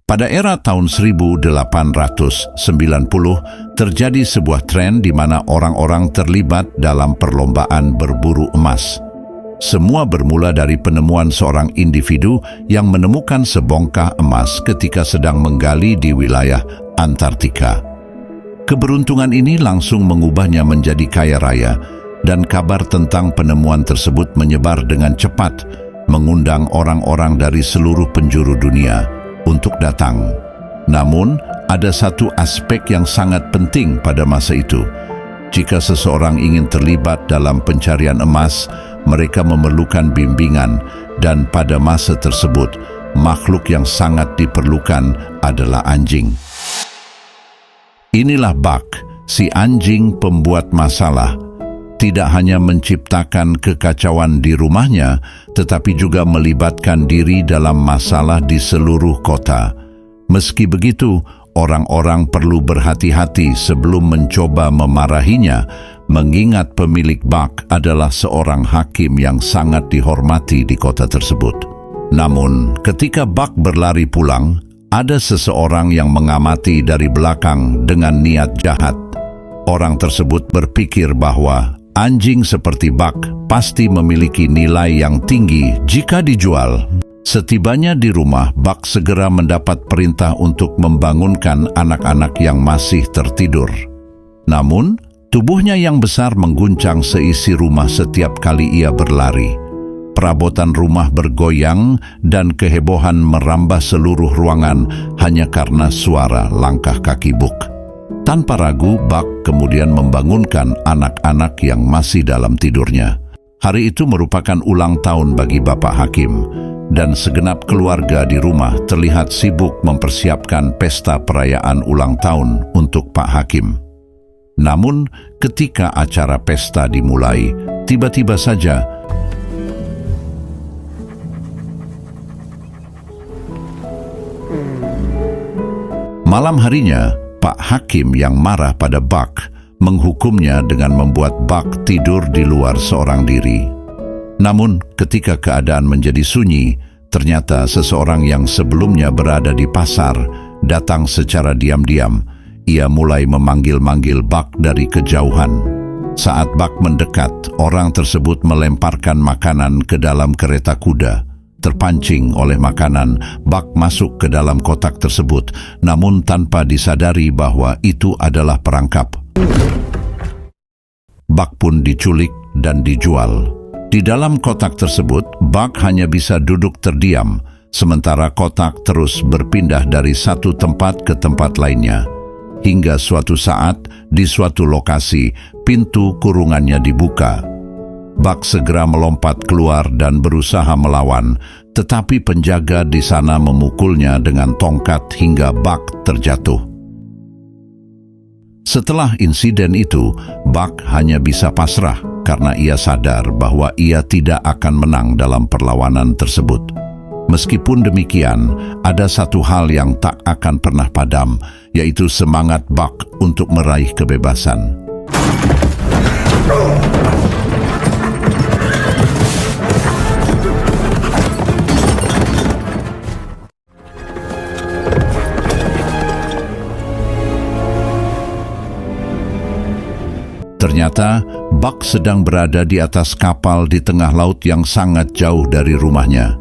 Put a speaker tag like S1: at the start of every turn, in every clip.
S1: Pada era tahun 1890, terjadi sebuah tren di mana orang-orang terlibat dalam perlombaan berburu emas. Semua bermula dari penemuan seorang individu yang menemukan sebongkah emas ketika sedang menggali di wilayah Antartika. Keberuntungan ini langsung mengubahnya menjadi kaya raya, dan kabar tentang penemuan tersebut menyebar dengan cepat, mengundang orang-orang dari seluruh penjuru dunia untuk datang. Namun, ada satu aspek yang sangat penting pada masa itu. Jika seseorang ingin terlibat dalam pencarian emas, mereka memerlukan bimbingan, dan pada masa tersebut, makhluk yang sangat diperlukan adalah anjing. Inilah Buck, si anjing pembuat masalah. Tidak hanya menciptakan kekacauan di rumahnya, tetapi juga melibatkan diri dalam masalah di seluruh kota. Meski begitu, orang-orang perlu berhati-hati sebelum mencoba memarahinya, mengingat pemilik Buck adalah seorang hakim yang sangat dihormati di kota tersebut. Namun, ketika Buck berlari pulang, ada seseorang yang mengamati dari belakang dengan niat jahat. Orang tersebut berpikir bahwa anjing seperti Buck pasti memiliki nilai yang tinggi jika dijual. Setibanya di rumah, Buck segera mendapat perintah untuk membangunkan anak-anak yang masih tertidur. Namun, tubuhnya yang besar mengguncang seisi rumah setiap kali ia berlari. Perabotan rumah bergoyang dan kehebohan merambah seluruh ruangan hanya karena suara langkah kaki Buck. Tanpa ragu, Buck kemudian membangunkan anak-anak yang masih dalam tidurnya. Hari itu merupakan ulang tahun bagi Bapak Hakim, dan segenap keluarga di rumah terlihat sibuk mempersiapkan pesta perayaan ulang tahun untuk Pak Hakim. Namun, ketika acara pesta dimulai, tiba-tiba saja malam harinya, Pak Hakim yang marah pada Buck menghukumnya dengan membuat Buck tidur di luar seorang diri. Namun, ketika keadaan menjadi sunyi, ternyata seseorang yang sebelumnya berada di pasar datang secara diam-diam. Ia mulai memanggil-manggil Buck dari kejauhan. Saat Buck mendekat, orang tersebut melemparkan makanan ke dalam kereta kuda. Terpancing oleh makanan, Buck masuk ke dalam kotak tersebut, namun tanpa disadari bahwa itu adalah perangkap. Buck pun diculik dan dijual. Di dalam kotak tersebut, Buck hanya bisa duduk terdiam, sementara kotak terus berpindah dari satu tempat ke tempat lainnya. Hingga suatu saat, di suatu lokasi, pintu kurungannya dibuka. Buck segera melompat keluar dan berusaha melawan, tetapi penjaga di sana memukulnya dengan tongkat hingga Buck terjatuh. Setelah insiden itu, Buck hanya bisa pasrah karena ia sadar bahwa ia tidak akan menang dalam perlawanan tersebut. Meskipun demikian, ada satu hal yang tak akan pernah padam, yaitu semangat Buck untuk meraih kebebasan. Ternyata, Buck sedang berada di atas kapal di tengah laut yang sangat jauh dari rumahnya.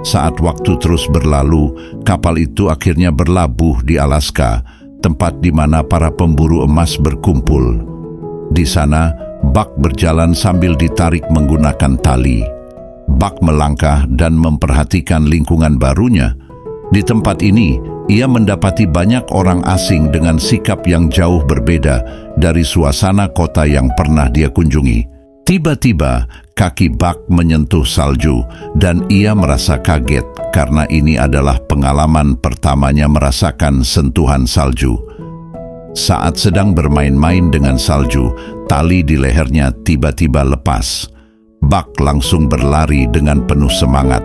S1: Saat waktu terus berlalu, kapal itu akhirnya berlabuh di Alaska, tempat di mana para pemburu emas berkumpul. Di sana, Buck berjalan sambil ditarik menggunakan tali. Buck melangkah dan memperhatikan lingkungan barunya. Di tempat ini, ia mendapati banyak orang asing dengan sikap yang jauh berbeda dari suasana kota yang pernah dia kunjungi. Tiba-tiba, kaki Buck menyentuh salju dan ia merasa kaget karena ini adalah pengalaman pertamanya merasakan sentuhan salju. Saat sedang bermain-main dengan salju, tali di lehernya tiba-tiba lepas. Buck langsung berlari dengan penuh semangat.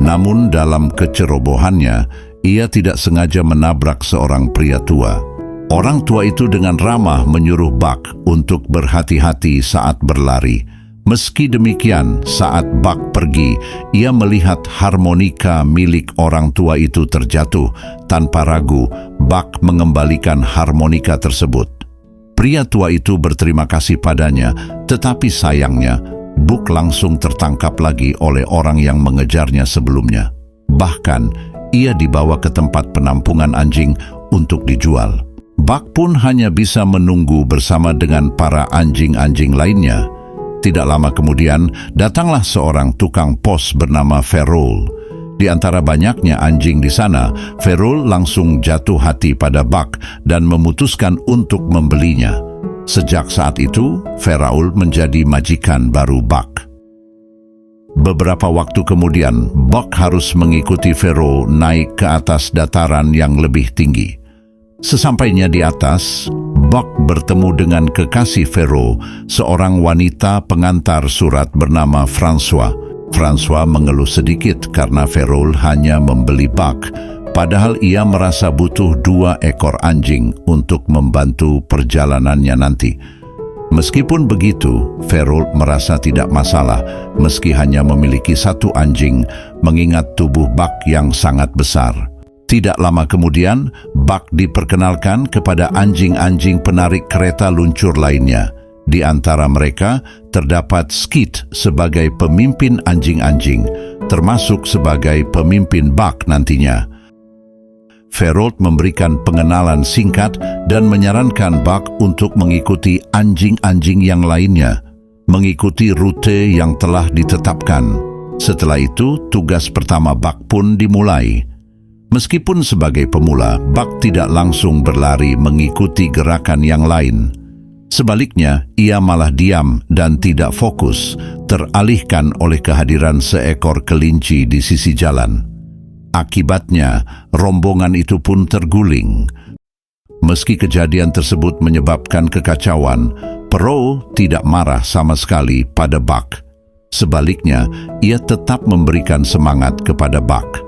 S1: Namun dalam kecerobohannya, ia tidak sengaja menabrak seorang pria tua. Orang tua itu dengan ramah menyuruh Buck untuk berhati-hati saat berlari. Meski demikian, saat Buck pergi, ia melihat harmonika milik orang tua itu terjatuh. Tanpa ragu, Buck mengembalikan harmonika tersebut. Pria tua itu berterima kasih padanya, tetapi sayangnya, Buck langsung tertangkap lagi oleh orang yang mengejarnya sebelumnya. Bahkan, ia dibawa ke tempat penampungan anjing untuk dijual. Buck pun hanya bisa menunggu bersama dengan para anjing-anjing lainnya. Tidak lama kemudian, datanglah seorang tukang pos bernama Ferrol. Di antara banyaknya anjing di sana, Ferrol langsung jatuh hati pada Buck dan memutuskan untuk membelinya. Sejak saat itu, Ferrol menjadi majikan baru Buck. Beberapa waktu kemudian, Buck harus mengikuti Ferrol naik ke atas dataran yang lebih tinggi. Sesampainya di atas, Buck bertemu dengan kekasih Ferrol, seorang wanita pengantar surat bernama François. François mengeluh sedikit karena Ferrol hanya membeli Buck, padahal ia merasa butuh 2 ekor anjing untuk membantu perjalanannya nanti. Meskipun begitu, Ferrol merasa tidak masalah meski hanya memiliki 1 anjing, mengingat tubuh Buck yang sangat besar. Tidak lama kemudian, Buck diperkenalkan kepada anjing-anjing penarik kereta luncur lainnya. Di antara mereka, terdapat Skid sebagai pemimpin anjing-anjing, termasuk sebagai pemimpin Buck nantinya. Ferrol memberikan pengenalan singkat dan menyarankan Buck untuk mengikuti anjing-anjing yang lainnya, mengikuti rute yang telah ditetapkan. Setelah itu, tugas pertama Buck pun dimulai. Meskipun sebagai pemula, Buck tidak langsung berlari mengikuti gerakan yang lain. Sebaliknya, ia malah diam dan tidak fokus, teralihkan oleh kehadiran seekor kelinci di sisi jalan. Akibatnya, rombongan itu pun terguling. Meski kejadian tersebut menyebabkan kekacauan, Perrault tidak marah sama sekali pada Buck. Sebaliknya, ia tetap memberikan semangat kepada Buck.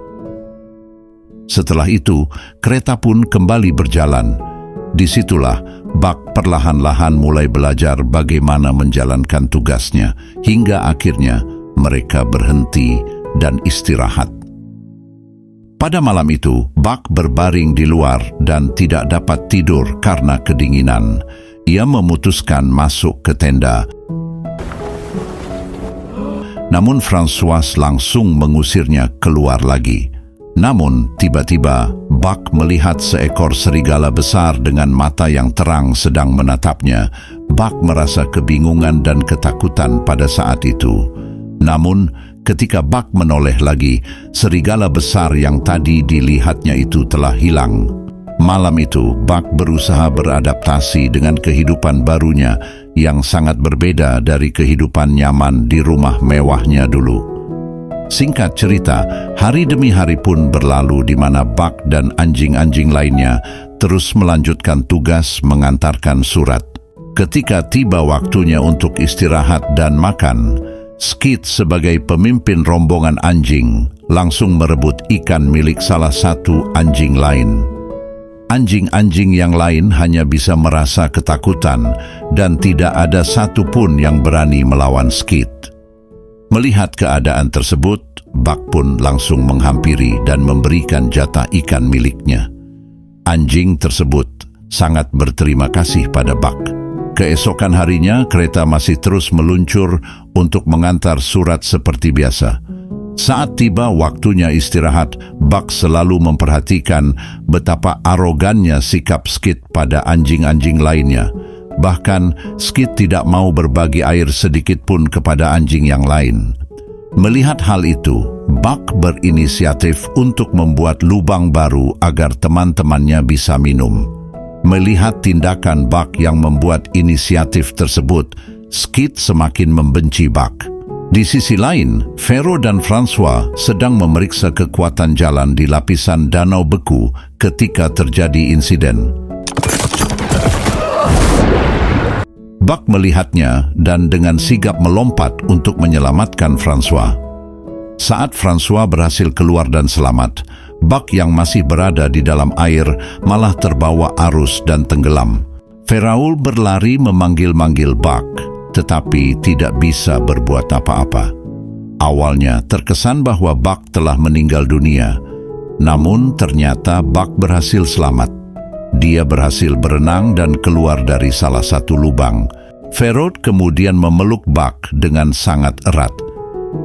S1: Setelah itu, kereta pun kembali berjalan. Disitulah Buck perlahan-lahan mulai belajar bagaimana menjalankan tugasnya, hingga akhirnya mereka berhenti dan istirahat. Pada malam itu, Buck berbaring di luar dan tidak dapat tidur karena kedinginan. Ia memutuskan masuk ke tenda. Namun François langsung mengusirnya keluar lagi. Namun, tiba-tiba, Buck melihat seekor serigala besar dengan mata yang terang sedang menatapnya. Buck merasa kebingungan dan ketakutan pada saat itu. Namun, ketika Buck menoleh lagi, serigala besar yang tadi dilihatnya itu telah hilang. Malam itu, Buck berusaha beradaptasi dengan kehidupan barunya yang sangat berbeda dari kehidupan nyaman di rumah mewahnya dulu. Singkat cerita, hari demi hari pun berlalu di mana Buck dan anjing-anjing lainnya terus melanjutkan tugas mengantarkan surat. Ketika tiba waktunya untuk istirahat dan makan, Skid sebagai pemimpin rombongan anjing langsung merebut ikan milik salah satu anjing lain. Anjing-anjing yang lain hanya bisa merasa ketakutan dan tidak ada satu pun yang berani melawan Skid. Melihat keadaan tersebut, Buck pun langsung menghampiri dan memberikan jatah ikan miliknya. Anjing tersebut sangat berterima kasih pada Buck. Keesokan harinya, kereta masih terus meluncur untuk mengantar surat seperti biasa. Saat tiba waktunya istirahat, Buck selalu memperhatikan betapa arogannya sikap Skid pada anjing-anjing lainnya. Bahkan, Skid tidak mau berbagi air sedikit pun kepada anjing yang lain. Melihat hal itu, Buck berinisiatif untuk membuat lubang baru agar teman-temannya bisa minum. Melihat tindakan Buck yang membuat inisiatif tersebut, Skid semakin membenci Buck. Di sisi lain, Ferrol dan François sedang memeriksa kekuatan jalan di lapisan danau beku ketika terjadi insiden. Buck melihatnya dan dengan sigap melompat untuk menyelamatkan François. Saat François berhasil keluar dan selamat, Buck yang masih berada di dalam air malah terbawa arus dan tenggelam. Ferrol berlari memanggil-manggil Buck. tetapi tidak bisa berbuat apa-apa. Awalnya terkesan bahwa Buck telah meninggal dunia, namun ternyata Buck berhasil selamat. Dia berhasil berenang dan keluar dari salah satu lubang. Ferold kemudian memeluk Buck dengan sangat erat.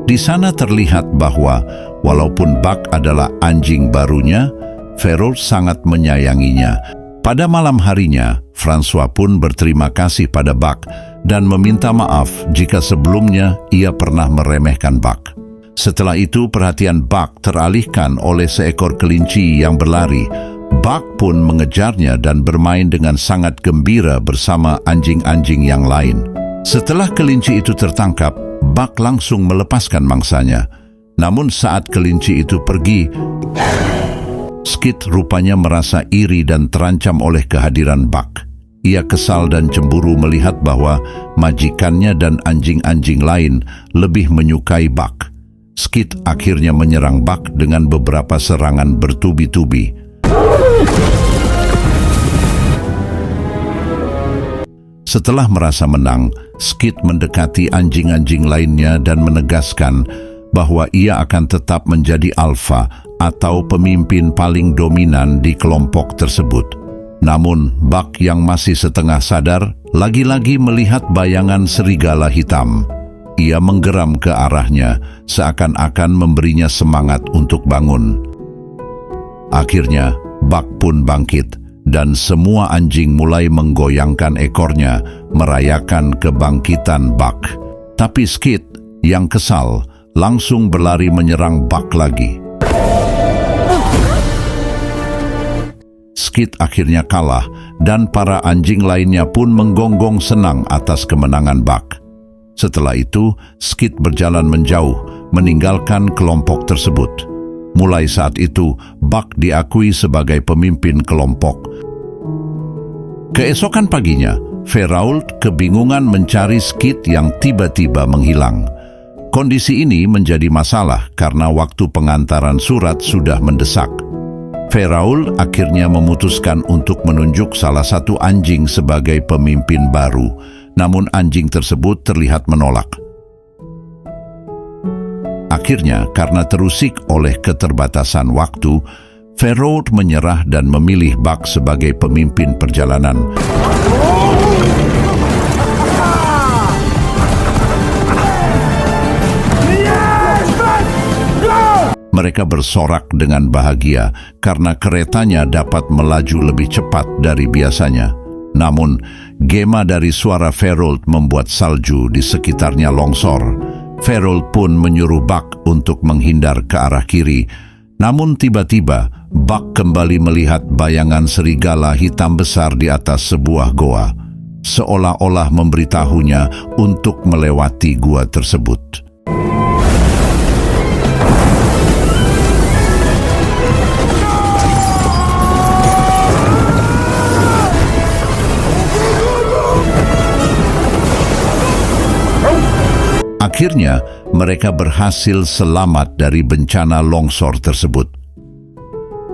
S1: Di sana terlihat bahwa walaupun Buck adalah anjing barunya, Ferold sangat menyayanginya. Pada malam harinya, François pun berterima kasih pada Buck dan meminta maaf jika sebelumnya ia pernah meremehkan Buck. Setelah itu perhatian Buck teralihkan oleh seekor kelinci yang berlari. Buck pun mengejarnya dan bermain dengan sangat gembira bersama anjing-anjing yang lain. Setelah kelinci itu tertangkap, Buck langsung melepaskan mangsanya. Namun saat kelinci itu pergi, Skid rupanya merasa iri dan terancam oleh kehadiran Buck. Ia kesal dan cemburu melihat bahwa majikannya dan anjing-anjing lain lebih menyukai Buck. Skid akhirnya menyerang Buck dengan beberapa serangan bertubi-tubi. Setelah merasa menang, Skid mendekati anjing-anjing lainnya dan menegaskan bahwa ia akan tetap menjadi alfa atau pemimpin paling dominan di kelompok tersebut. Namun, Buck yang masih setengah sadar lagi-lagi melihat bayangan serigala hitam. Ia menggeram ke arahnya, seakan-akan memberinya semangat untuk bangun. Akhirnya, Buck pun bangkit, dan semua anjing mulai menggoyangkan ekornya, merayakan kebangkitan Buck. Tapi Skid, yang kesal, langsung berlari menyerang Buck lagi. Skid akhirnya kalah, dan para anjing lainnya pun menggonggong senang atas kemenangan Buck. Setelah itu, Skid berjalan menjauh, meninggalkan kelompok tersebut. Mulai saat itu, Buck diakui sebagai pemimpin kelompok. Keesokan paginya, Ferold kebingungan mencari Skid yang tiba-tiba menghilang. Kondisi ini menjadi masalah karena waktu pengantaran surat sudah mendesak. Ferold akhirnya memutuskan untuk menunjuk salah satu anjing sebagai pemimpin baru, namun anjing tersebut terlihat menolak. Akhirnya, karena terusik oleh keterbatasan waktu, Ferold menyerah dan memilih Buck sebagai pemimpin perjalanan. Mereka bersorak dengan bahagia karena keretanya dapat melaju lebih cepat dari biasanya. Namun, gema dari suara Ferold membuat salju di sekitarnya longsor. Ferold pun menyuruh Buck untuk menghindar ke arah kiri. Namun tiba-tiba, Buck kembali melihat bayangan serigala hitam besar di atas sebuah goa, seolah-olah memberitahunya untuk melewati gua tersebut. Akhirnya, mereka berhasil selamat dari bencana longsor tersebut.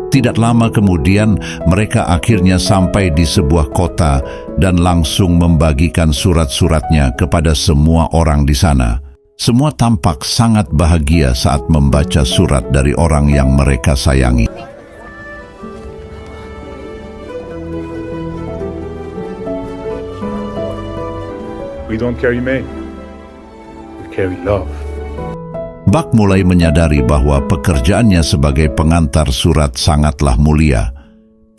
S1: Tidak lama kemudian, mereka akhirnya sampai di sebuah kota dan langsung membagikan surat-suratnya kepada semua orang di sana. Semua tampak sangat bahagia saat membaca surat dari orang yang mereka sayangi.
S2: We don't carry May. Carry love.
S1: Buck mulai menyadari bahwa pekerjaannya sebagai pengantar surat sangatlah mulia.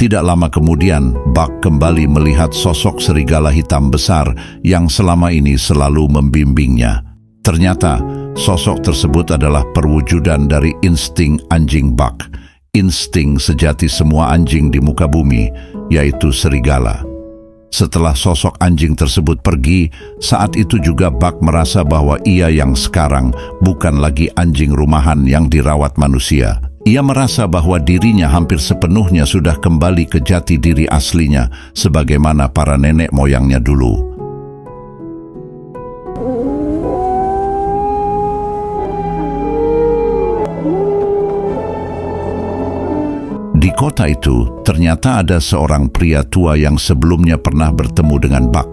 S1: Tidak lama kemudian, Buck kembali melihat sosok serigala hitam besar yang selama ini selalu membimbingnya. Ternyata, sosok tersebut adalah perwujudan dari insting anjing Buck, insting sejati semua anjing di muka bumi, yaitu serigala. Setelah sosok anjing tersebut pergi, saat itu juga Buck merasa bahwa ia yang sekarang bukan lagi anjing rumahan yang dirawat manusia. Ia merasa bahwa dirinya hampir sepenuhnya sudah kembali ke jati diri aslinya, sebagaimana para nenek moyangnya dulu. Di kota itu, ternyata ada seorang pria tua yang sebelumnya pernah bertemu dengan Buck.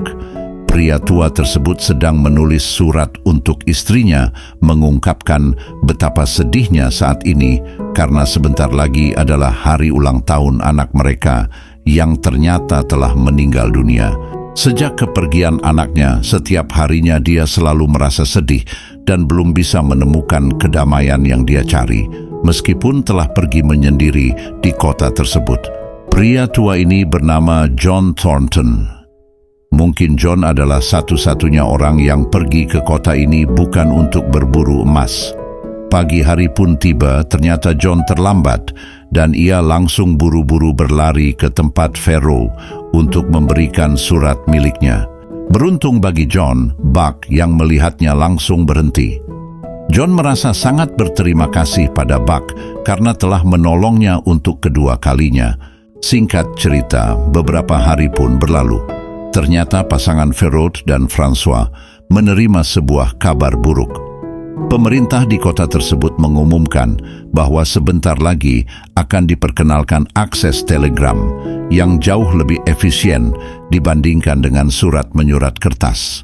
S1: Pria tua tersebut sedang menulis surat untuk istrinya, mengungkapkan betapa sedihnya saat ini karena sebentar lagi adalah hari ulang tahun anak mereka yang ternyata telah meninggal dunia. Sejak kepergian anaknya, setiap harinya dia selalu merasa sedih dan belum bisa menemukan kedamaian yang dia cari, meskipun telah pergi menyendiri di kota tersebut. Pria tua ini bernama John Thornton. Mungkin John adalah satu-satunya orang yang pergi ke kota ini bukan untuk berburu emas. Pagi hari pun tiba, ternyata John terlambat dan ia langsung buru-buru berlari ke tempat Pharaoh untuk memberikan surat miliknya. Beruntung bagi John, Buck yang melihatnya langsung berhenti. John merasa sangat berterima kasih pada Buck karena telah menolongnya untuk kedua kalinya. Singkat cerita, beberapa hari pun berlalu. Ternyata pasangan Pharaoh dan Francois menerima sebuah kabar buruk. Pemerintah di kota tersebut mengumumkan bahwa sebentar lagi akan diperkenalkan akses telegram yang jauh lebih efisien dibandingkan dengan surat menyurat kertas.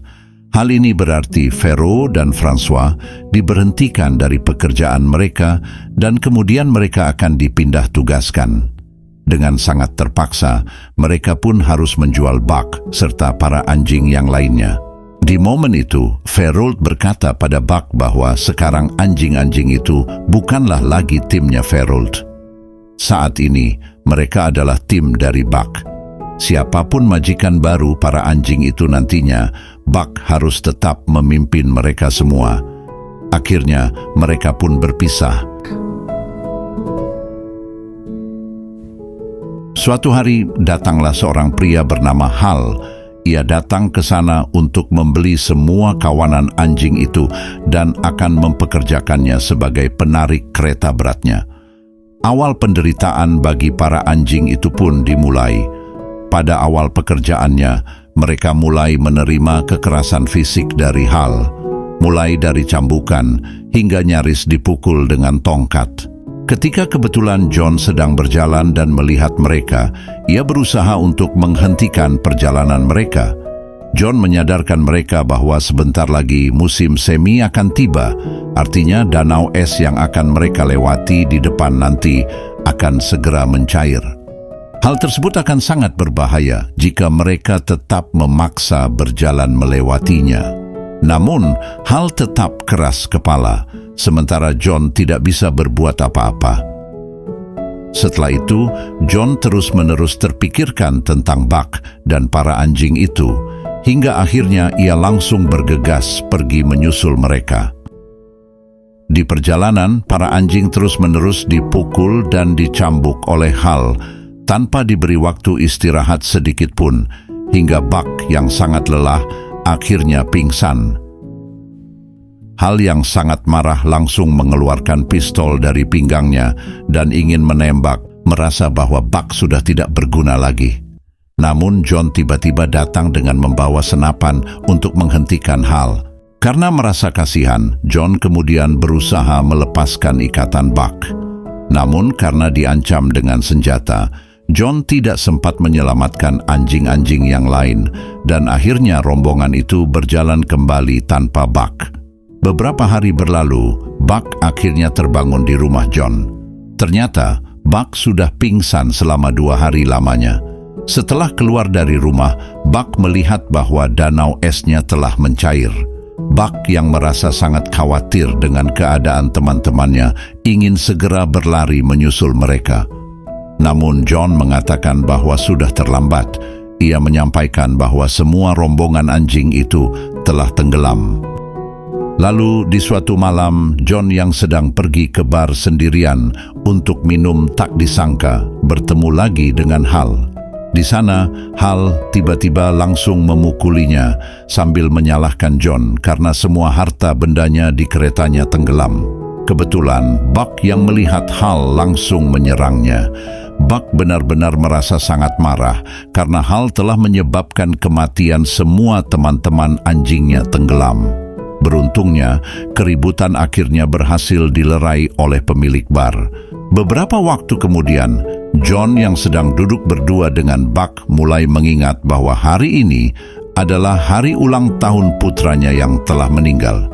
S1: Hal ini berarti Pharaoh dan Francois diberhentikan dari pekerjaan mereka dan kemudian mereka akan dipindah tugaskan. Dengan sangat terpaksa, mereka pun harus menjual Buck serta para anjing yang lainnya. Di momen itu, Pharaoh berkata pada Buck bahwa sekarang anjing-anjing itu bukanlah lagi timnya Pharaoh. Saat ini, mereka adalah tim dari Buck. Siapapun majikan baru para anjing itu nantinya, Buck harus tetap memimpin mereka semua. Akhirnya, mereka pun berpisah. Suatu hari datanglah seorang pria bernama Hal. Ia datang ke sana untuk membeli semua kawanan anjing itu dan akan mempekerjakannya sebagai penarik kereta beratnya. Awal penderitaan bagi para anjing itu pun dimulai. Pada awal pekerjaannya, mereka mulai menerima kekerasan fisik dari Hal, mulai dari cambukan hingga nyaris dipukul dengan tongkat. Ketika kebetulan John sedang berjalan dan melihat mereka, ia berusaha untuk menghentikan perjalanan mereka. John menyadarkan mereka bahwa sebentar lagi musim semi akan tiba, artinya danau es yang akan mereka lewati di depan nanti akan segera mencair. Hal tersebut akan sangat berbahaya jika mereka tetap memaksa berjalan melewatinya. Namun, Hal tetap keras kepala, sementara John tidak bisa berbuat apa-apa. Setelah itu, John terus-menerus terpikirkan tentang Buck dan para anjing itu, hingga akhirnya ia langsung bergegas pergi menyusul mereka. Di perjalanan, para anjing terus-menerus dipukul dan dicambuk oleh Hal, tanpa diberi waktu istirahat sedikit pun, hingga Buck yang sangat lelah akhirnya pingsan. Hal yang sangat marah langsung mengeluarkan pistol dari pinggangnya dan ingin menembak, merasa bahwa Buck sudah tidak berguna lagi. Namun John tiba-tiba datang dengan membawa senapan untuk menghentikan Hal. Karena merasa kasihan, John kemudian berusaha melepaskan ikatan Buck. Namun karena diancam dengan senjata, John tidak sempat menyelamatkan anjing-anjing yang lain dan akhirnya rombongan itu berjalan kembali tanpa Buck. Beberapa hari berlalu, Buck akhirnya terbangun di rumah John. Ternyata, Buck sudah pingsan selama 2 hari lamanya. Setelah keluar dari rumah, Buck melihat bahwa danau esnya telah mencair. Buck yang merasa sangat khawatir dengan keadaan teman-temannya ingin segera berlari menyusul mereka. Namun John mengatakan bahwa sudah terlambat. Ia menyampaikan bahwa semua rombongan anjing itu telah tenggelam. Lalu di suatu malam, John yang sedang pergi ke bar sendirian untuk minum tak disangka bertemu lagi dengan Hal. Di sana, Hal tiba-tiba langsung memukulinya sambil menyalahkan John karena semua harta bendanya di keretanya tenggelam. Kebetulan, Buck yang melihat Hal langsung menyerangnya. Buck benar-benar merasa sangat marah karena Hal telah menyebabkan kematian semua teman-teman anjingnya tenggelam. Beruntungnya, keributan akhirnya berhasil dilerai oleh pemilik bar. Beberapa waktu kemudian, John yang sedang duduk berdua dengan Buck mulai mengingat bahwa hari ini adalah hari ulang tahun putranya yang telah meninggal.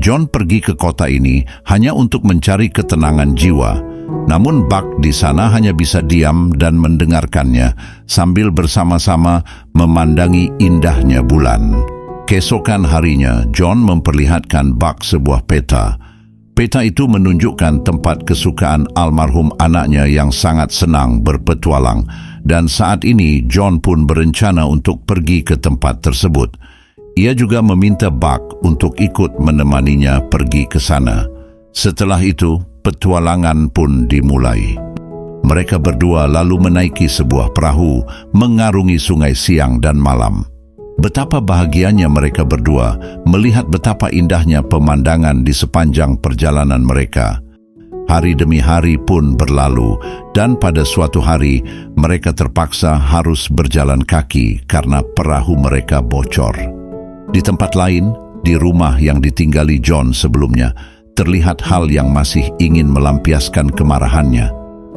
S1: John pergi ke kota ini hanya untuk mencari ketenangan jiwa. Namun Buck di sana hanya bisa diam dan mendengarkannya sambil bersama-sama memandangi indahnya bulan. Keesokan harinya, John memperlihatkan Buck sebuah peta. Peta itu menunjukkan tempat kesukaan almarhum anaknya yang sangat senang berpetualang, dan saat ini John pun berencana untuk pergi ke tempat tersebut. Ia juga meminta Buck untuk ikut menemaninya pergi ke sana. Setelah itu, petualangan pun dimulai. Mereka berdua lalu menaiki sebuah perahu, mengarungi sungai siang dan malam. Betapa bahagianya mereka berdua melihat betapa indahnya pemandangan di sepanjang perjalanan mereka. Hari demi hari pun berlalu, dan pada suatu hari mereka terpaksa harus berjalan kaki karena perahu mereka bocor. Di tempat lain, di rumah yang ditinggali John sebelumnya, terlihat hal yang masih ingin melampiaskan kemarahannya.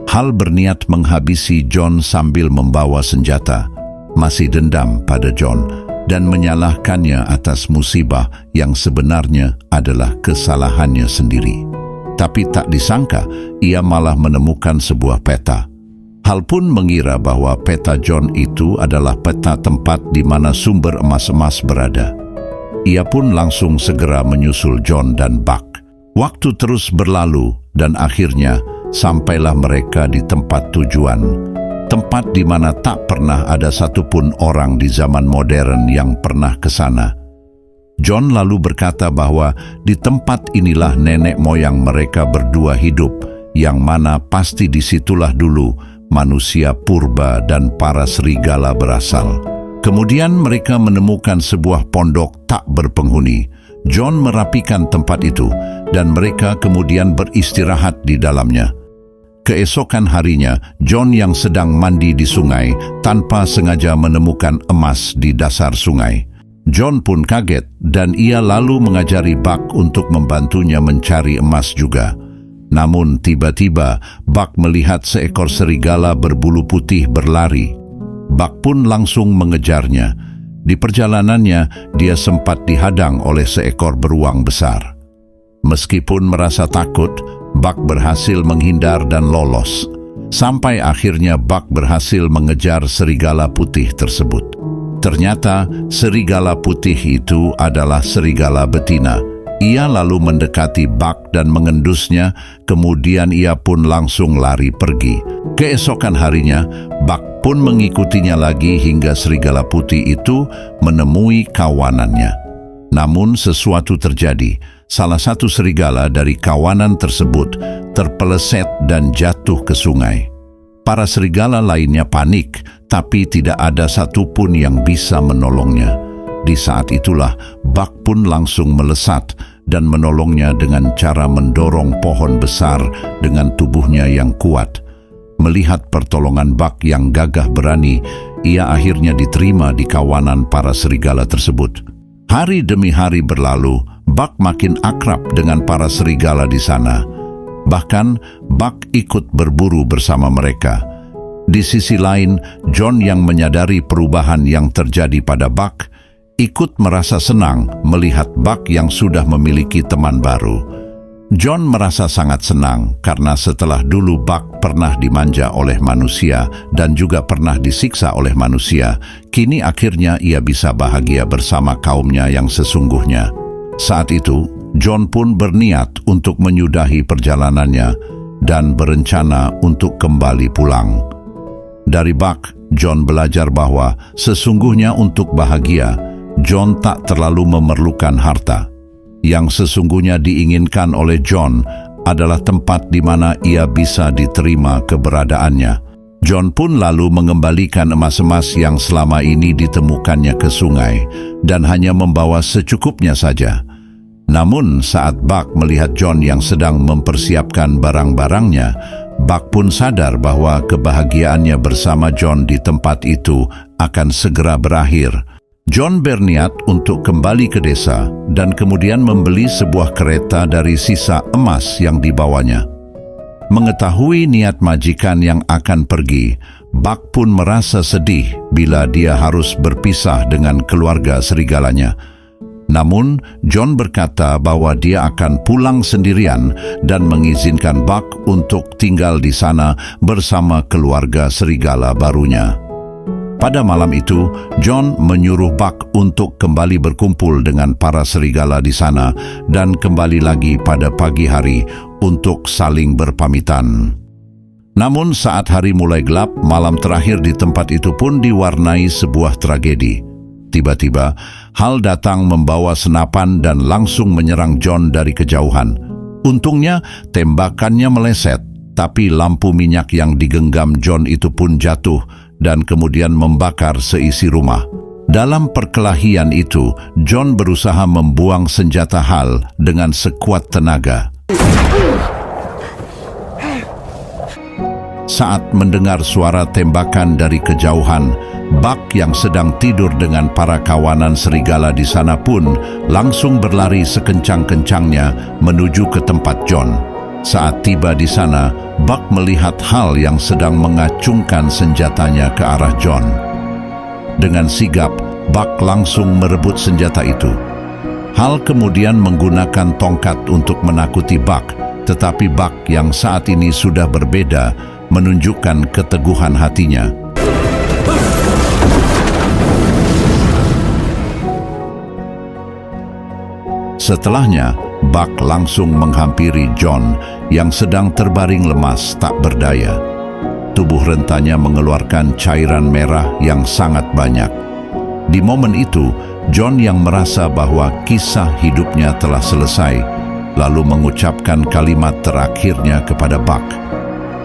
S1: Hal berniat menghabisi John sambil membawa senjata, masih dendam pada John, dan menyalahkannya atas musibah yang sebenarnya adalah kesalahannya sendiri. Tapi tak disangka, ia malah menemukan sebuah peta. Hal pun mengira bahwa peta John itu adalah peta tempat di mana sumber emas-emas berada. Ia pun langsung segera menyusul John dan Buck. Waktu terus berlalu dan akhirnya sampailah mereka di tempat tujuan. Tempat di mana tak pernah ada satupun orang di zaman modern yang pernah ke sana. John lalu berkata bahwa di tempat inilah nenek moyang mereka berdua hidup, yang mana pasti disitulah dulu manusia purba dan para serigala berasal. Kemudian mereka menemukan sebuah pondok tak berpenghuni. John merapikan tempat itu, dan mereka kemudian beristirahat di dalamnya. Keesokan harinya, John yang sedang mandi di sungai tanpa sengaja menemukan emas di dasar sungai. John pun kaget, dan ia lalu mengajari Buck untuk membantunya mencari emas juga. Namun tiba-tiba, Buck melihat seekor serigala berbulu putih berlari. Buck pun langsung mengejarnya. Di perjalanannya, dia sempat dihadang oleh seekor beruang besar. Meskipun merasa takut, Buck berhasil menghindar dan lolos. Sampai akhirnya Buck berhasil mengejar serigala putih tersebut. Ternyata serigala putih itu adalah serigala betina. Ia lalu mendekati Buck dan mengendusnya, kemudian ia pun langsung lari pergi. Keesokan harinya, Buck pun mengikutinya lagi hingga serigala putih itu menemui kawanannya. Namun sesuatu terjadi. Salah satu serigala dari kawanan tersebut terpeleset dan jatuh ke sungai. Para serigala lainnya panik, tapi tidak ada satupun yang bisa menolongnya. Di saat itulah, Buck pun langsung melesat dan menolongnya dengan cara mendorong pohon besar dengan tubuhnya yang kuat. Melihat pertolongan Buck yang gagah berani, ia akhirnya diterima di kawanan para serigala tersebut. Hari demi hari berlalu, Buck makin akrab dengan para serigala di sana. Bahkan, Buck ikut berburu bersama mereka. Di sisi lain, John yang menyadari perubahan yang terjadi pada Buck, ikut merasa senang melihat Buck yang sudah memiliki teman baru. John merasa sangat senang karena setelah dulu Buck pernah dimanja oleh manusia dan juga pernah disiksa oleh manusia, kini akhirnya ia bisa bahagia bersama kaumnya yang sesungguhnya. Saat itu, John pun berniat untuk menyudahi perjalanannya dan berencana untuk kembali pulang. Dari Buck, John belajar bahwa sesungguhnya untuk bahagia, John tak terlalu memerlukan harta. Yang sesungguhnya diinginkan oleh John adalah tempat di mana ia bisa diterima keberadaannya. John pun lalu mengembalikan emas-emas yang selama ini ditemukannya ke sungai dan hanya membawa secukupnya saja. Namun saat Buck melihat John yang sedang mempersiapkan barang-barangnya, Buck pun sadar bahwa kebahagiaannya bersama John di tempat itu akan segera berakhir. John berniat untuk kembali ke desa dan kemudian membeli sebuah kereta dari sisa emas yang dibawanya. Mengetahui niat majikan yang akan pergi, Buck pun merasa sedih bila dia harus berpisah dengan keluarga serigalanya. Namun, John berkata bahwa dia akan pulang sendirian dan mengizinkan Buck untuk tinggal di sana bersama keluarga serigala barunya. Pada malam itu, John menyuruh Buck untuk kembali berkumpul dengan para serigala di sana dan kembali lagi pada pagi hari untuk saling berpamitan. Namun saat hari mulai gelap, malam terakhir di tempat itu pun diwarnai sebuah tragedi. Tiba-tiba, Hal datang membawa senapan dan langsung menyerang John dari kejauhan. Untungnya, tembakannya meleset, tapi lampu minyak yang digenggam John itu pun jatuh dan kemudian membakar seisi rumah. Dalam perkelahian itu, John berusaha membuang senjata Hal dengan sekuat tenaga. Saat mendengar suara tembakan dari kejauhan, Buck yang sedang tidur dengan para kawanan serigala di sana pun langsung berlari sekencang-kencangnya menuju ke tempat John. Saat tiba di sana, Buck melihat Hal yang sedang mengacungkan senjatanya ke arah John. Dengan sigap, Buck langsung merebut senjata itu. Hal kemudian menggunakan tongkat untuk menakuti Buck, tetapi Buck yang saat ini sudah berbeda menunjukkan keteguhan hatinya. Setelahnya, Buck langsung menghampiri John yang sedang terbaring lemas tak berdaya. Tubuh rentanya mengeluarkan cairan merah yang sangat banyak. Di momen itu, John yang merasa bahwa kisah hidupnya telah selesai, lalu mengucapkan kalimat terakhirnya kepada Buck.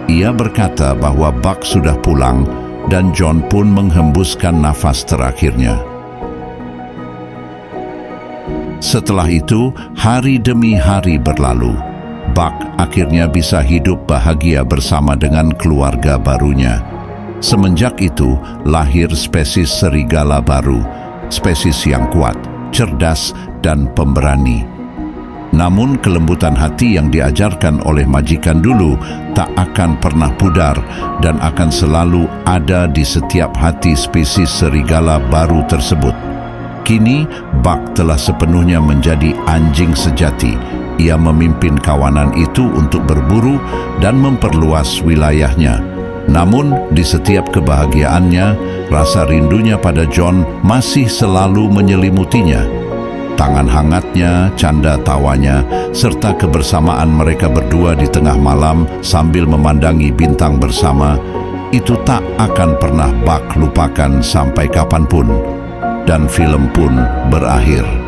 S1: Ia berkata bahwa Buck sudah pulang dan John pun menghembuskan nafas terakhirnya. Setelah itu, hari demi hari berlalu. Buck akhirnya bisa hidup bahagia bersama dengan keluarga barunya. Semenjak itu, lahir spesies serigala baru, spesies yang kuat, cerdas, dan pemberani. Namun kelembutan hati yang diajarkan oleh majikan dulu tak akan pernah pudar dan akan selalu ada di setiap hati spesies serigala baru tersebut. Kini, Buck telah sepenuhnya menjadi anjing sejati. Ia memimpin kawanan itu untuk berburu dan memperluas wilayahnya. Namun, di setiap kebahagiaannya, rasa rindunya pada John masih selalu menyelimutinya. Tangan hangatnya, canda tawanya, serta kebersamaan mereka berdua di tengah malam sambil memandangi bintang bersama, itu tak akan pernah Buck lupakan sampai kapanpun. Dan film pun berakhir.